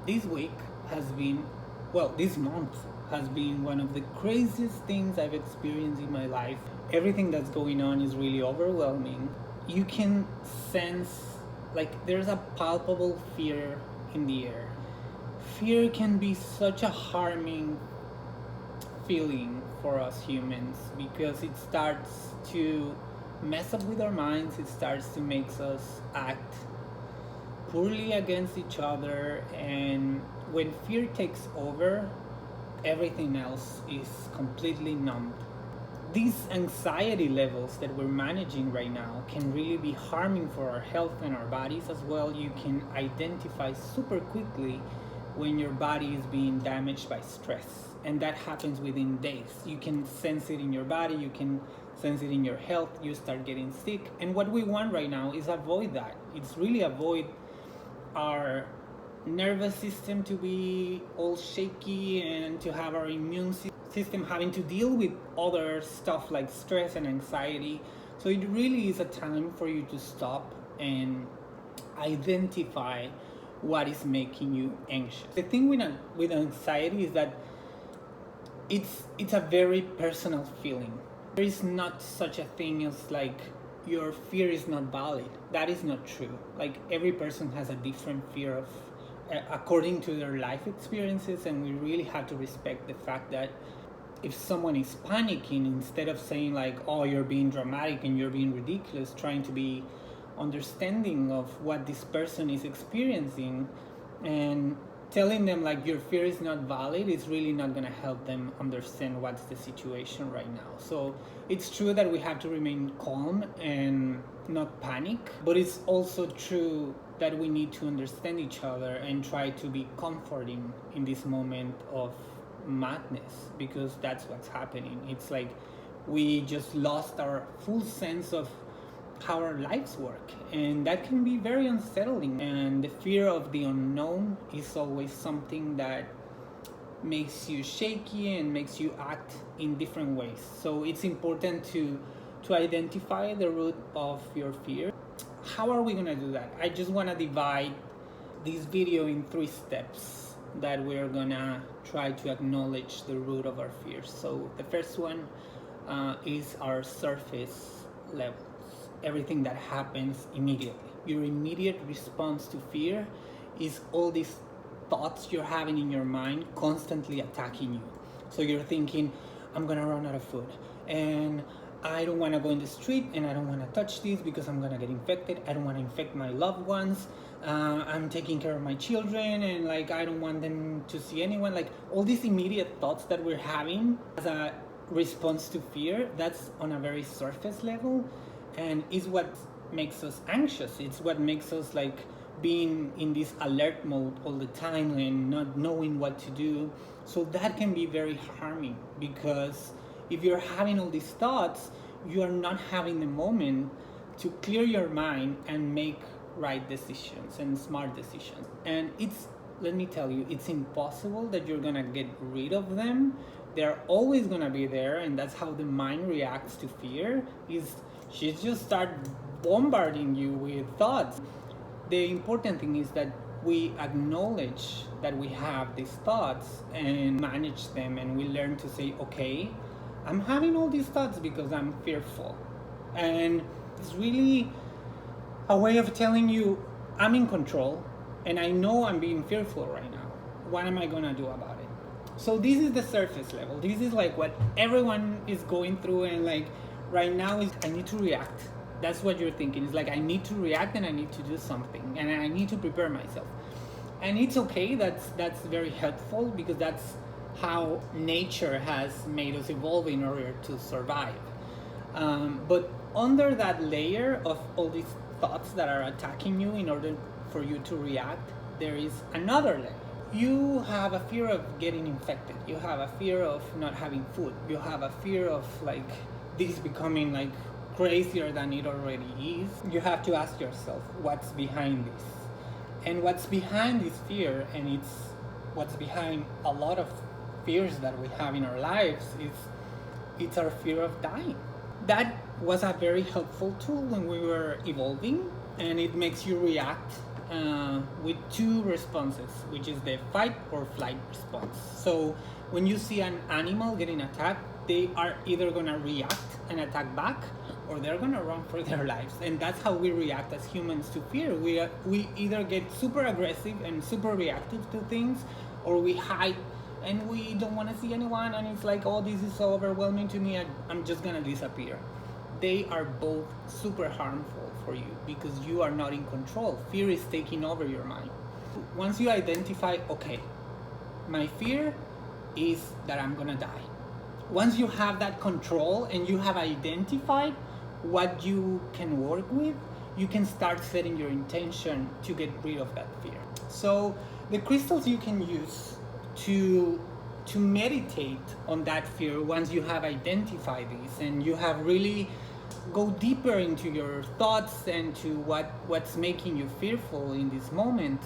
This week has been, well, this month has been one of the craziest things I've experienced in my life. Everything that's going on is really overwhelming. You can sense, like, there's a palpable fear in the air. Fear can be such a harming feeling for us humans because it starts to mess up with our minds, it starts to make us act poorly against each other, and when fear takes over, everything else is completely numbed. These anxiety levels that we're managing right now can really be harming for our health and our bodies as well. You can identify super quickly when your body is being damaged by stress, and that happens within days. You can sense it in your body, you can sense it in your health, you start getting sick. And what we want right now is avoid that. It's really avoid our nervous system to be all shaky and to have our immune system having to deal with other stuff like stress and anxiety. So it really is a time for you to stop and identify what is making you anxious. The thing with anxiety is that it's a very personal feeling. There is not such a thing as like your fear is not valid. That is not true. Like every person has a different fear of according to their life experiences, and we really have to respect the fact that if someone is panicking, instead of saying like, oh, you're being dramatic and you're being ridiculous, trying to be understanding of what this person is experiencing and telling them like your fear is not valid, is really not going to help them understand what's the situation right now. So it's true that we have to remain calm and not panic, but it's also true that we need to understand each other and try to be comforting in this moment of madness, because that's what's happening. It's like we just lost our full sense of how our lives work, and that can be very unsettling. And the fear of the unknown is always something that makes you shaky and makes you act in different ways. So it's important to identify the root of your fear. How are we going to do that? I just want to divide this video in 3 steps that we're going to try to acknowledge the root of our fears. So the first one is our surface levels, everything that happens immediately. Your immediate response to fear is all these thoughts you're having in your mind constantly attacking you. So you're thinking, I'm gonna run out of food, and I don't want to go in the street, and I don't want to touch this because I'm gonna get infected. I don't want to infect my loved ones. I'm taking care of my children, and like I don't want them to see anyone. Like all these immediate thoughts that we're having as a response to fear, that's on a very surface level, and is what makes us anxious. It's what makes us like being in this alert mode all the time and not knowing what to do. So that can be very harming, because if you're having all these thoughts, you are not having the moment to clear your mind and make right decisions and smart decisions. And it's, let me tell you, it's impossible that you're gonna get rid of them. They're always gonna be there, and that's how the mind reacts to fear, is she just start bombarding you with thoughts. The important thing is that we acknowledge that we have these thoughts and manage them, and we learn to say, okay, I'm having all these thoughts because I'm fearful. And it's really a way of telling you, I'm in control and I know I'm being fearful right now. What am I gonna do about it? So this is the surface level. This is like what everyone is going through, and like right now is I need to react. That's what you're thinking. It's like I need to react and I need to do something and I need to prepare myself. And it's okay, that's very helpful, because that's how nature has made us evolve in order to survive. But under that layer of all these thoughts that are attacking you in order for you to react, there is another layer. You have a fear of getting infected. You have a fear of not having food. You have a fear of like this becoming like crazier than it already is. You have to ask yourself, what's behind this? And what's behind this fear, and it's what's behind a lot of fears that we have in our lives, is it's our fear of dying. That was a very helpful tool when we were evolving, and it makes you react with two responses, which is the fight or flight response. So when you see an animal getting attacked, they are either gonna react and attack back, or they're gonna run for their lives. And that's how we react as humans to fear. We either get super aggressive and super reactive to things, or we hide and we don't want to see anyone, and it's like, oh, this is so overwhelming to me, I'm just gonna disappear. They are both super harmful for you because you are not in control. Fear is taking over your mind. Once you identify, okay, my fear is that I'm gonna die. Once you have that control and you have identified what you can work with, you can start setting your intention to get rid of that fear. So the crystals you can use to meditate on that fear, once you have identified this and you have really go deeper into your thoughts and to what's making you fearful in this moment,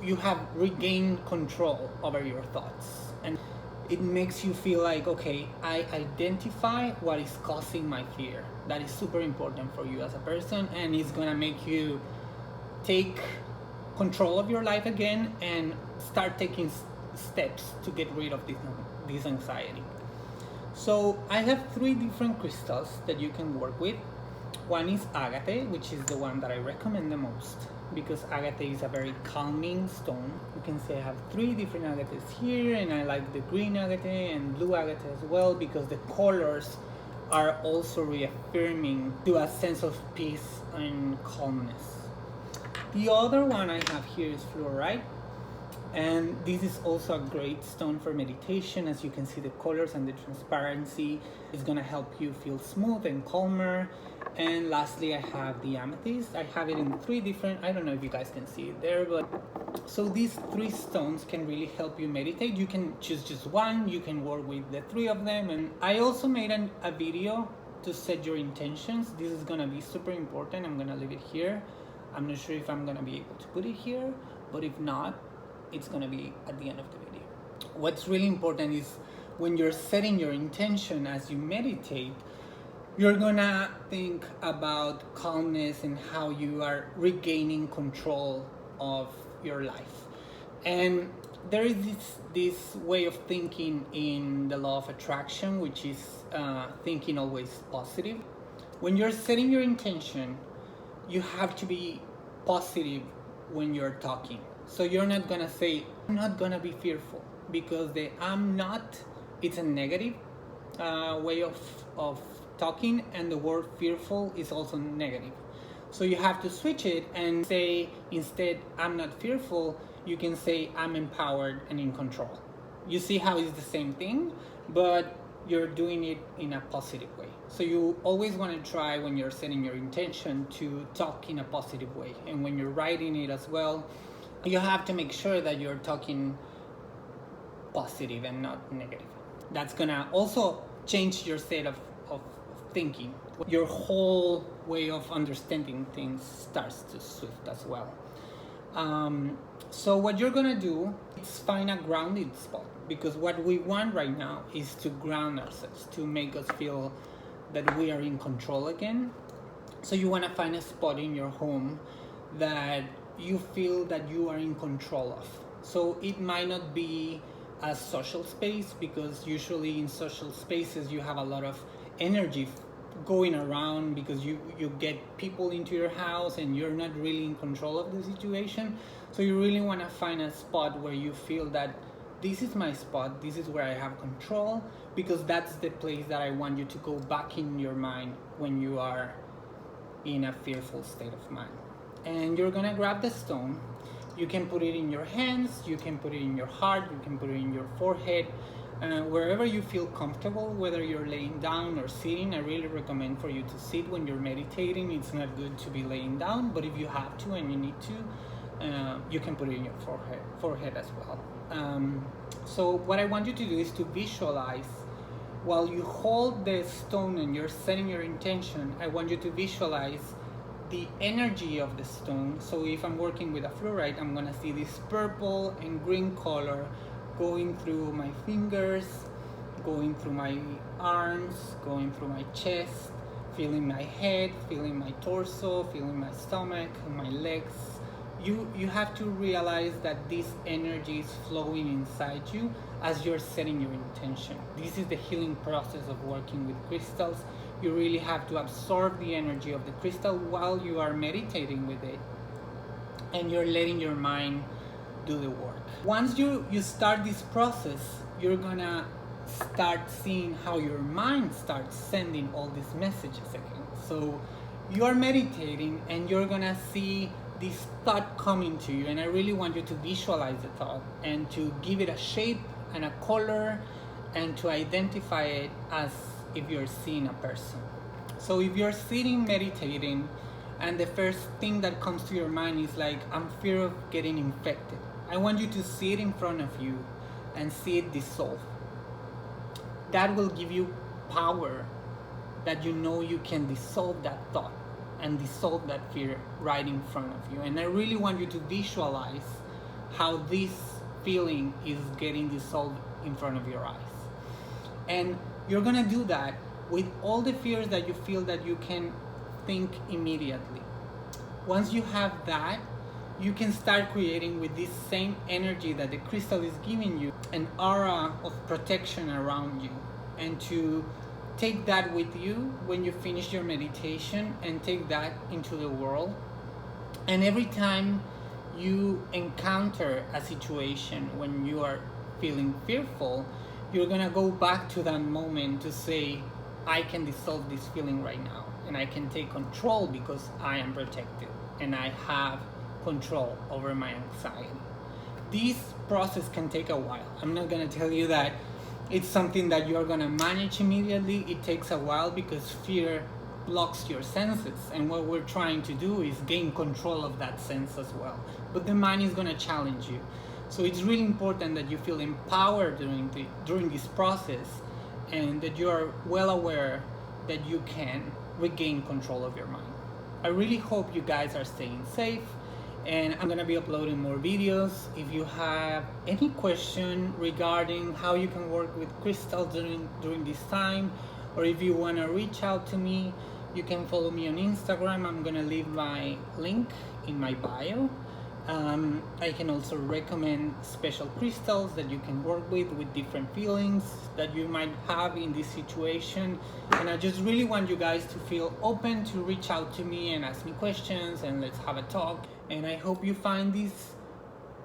you have regained control over your thoughts, and it makes you feel like, okay, I identify what is causing my fear. That is super important for you as a person, and it's gonna make you take control of your life again and start taking steps to get rid of this anxiety. So I have 3 different crystals that you can work with. One is agate, which is the one that I recommend the most because agate is a very calming stone. You can see I have 3 different agates here, and I like the green agate and blue agate as well because the colors are also reaffirming to a sense of peace and calmness. The other one I have here is fluorite, and this is also a great stone for meditation. As you can see, the colors and the transparency is going to help you feel smooth and calmer. And lastly, I have the amethyst. I have it in 3 different, I don't know if you guys can see it there, but so these 3 stones can really help you meditate. You can choose just one, you can work with the 3 of them. And I also made a video to set your intentions. This is going to be super important. I'm going to leave it here. I'm not sure if I'm going to be able to put it here, but if not, it's going to be at the end of the video. What's really important is when you're setting your intention as you meditate, you're gonna think about calmness and how you are regaining control of your life. And there is this way of thinking in the law of attraction, which is thinking always positive. When you're setting your intention, you have to be positive when you're talking. So you're not gonna say, I'm not gonna be fearful, because the I'm not, it's a negative way of talking, and the word fearful is also negative. So you have to switch it and say, instead, I'm not fearful, you can say, I'm empowered and in control. You see how it's the same thing, but you're doing it in a positive way. So you always want to try, when you're setting your intention, to talk in a positive way. And when you're writing it as well, you have to make sure that you're talking positive and not negative. That's gonna also change your state of thinking. Your whole way of understanding things starts to shift as well. So what you're gonna do is find a grounding spot, because what we want right now is to ground ourselves, to make us feel that we are in control again. So you wanna find a spot in your home that you feel that you are in control of. So it might not be a social space, because usually in social spaces you have a lot of energy going around, because you get people into your house and you're not really in control of the situation. So you really want to find a spot where you feel that this is my spot, this is where I have control, because that's the place that I want you to go back in your mind when you are in a fearful state of mind. And you're gonna grab the stone. You can put it in your hands, you can put it in your heart, you can put it in your forehead, wherever you feel comfortable, whether you're laying down or sitting. I really recommend for you to sit when you're meditating. It's not good to be laying down, but if you have to and you need to, you can put it in your forehead as well. So what I want you to do is to visualize, while you hold the stone and you're setting your intention, I want you to visualize the energy of the stone. So if I'm working with a fluorite, I'm gonna see this purple and green color going through my fingers, going through my arms, going through my chest, feeling my head, feeling my torso, feeling my stomach, my legs, you have to realize that this energy is flowing inside you as you're setting your intention. This is the healing process of working with crystals. You really have to absorb the energy of the crystal while you are meditating with it, and you're letting your mind do the work. Once you start this process, you're gonna start seeing how your mind starts sending all these messages again. So you are meditating and you're gonna see this thought coming to you, and I really want you to visualize the thought and to give it a shape and a color and to identify it as if you're seeing a person. So if you're sitting meditating and the first thing that comes to your mind is like, I'm fear of getting infected, I want you to see it in front of you and see it dissolve. That will give you power, that you know you can dissolve that thought and dissolve that fear right in front of you. And I really want you to visualize how this feeling is getting dissolved in front of your eyes. And you're gonna do that with all the fears that you feel that you can think immediately. Once you have that, you can start creating with this same energy that the crystal is giving you an aura of protection around you, and to take that with you when you finish your meditation and take that into the world. And every time you encounter a situation when you are feeling fearful, you're gonna go back to that moment to say, I can dissolve this feeling right now, and I can take control because I am protected and I have control over my anxiety. This process can take a while. I'm not gonna tell you that it's something that you're gonna manage immediately. It takes a while because fear blocks your senses, and what we're trying to do is gain control of that sense as well. But the mind is gonna challenge you. So it's really important that you feel empowered during this process, and that you are well aware that you can regain control of your mind. I really hope you guys are staying safe, and I'm gonna be uploading more videos. If you have any question regarding how you can work with crystals during this time, or if you wanna reach out to me, you can follow me on Instagram. I'm gonna leave my link in my bio. I can also recommend special crystals that you can work with different feelings that you might have in this situation. And I just really want you guys to feel open to reach out to me and ask me questions, and let's have a talk. And I hope you find this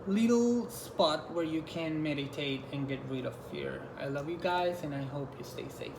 little spot where you can meditate and get rid of fear. I love you guys, and I hope you stay safe.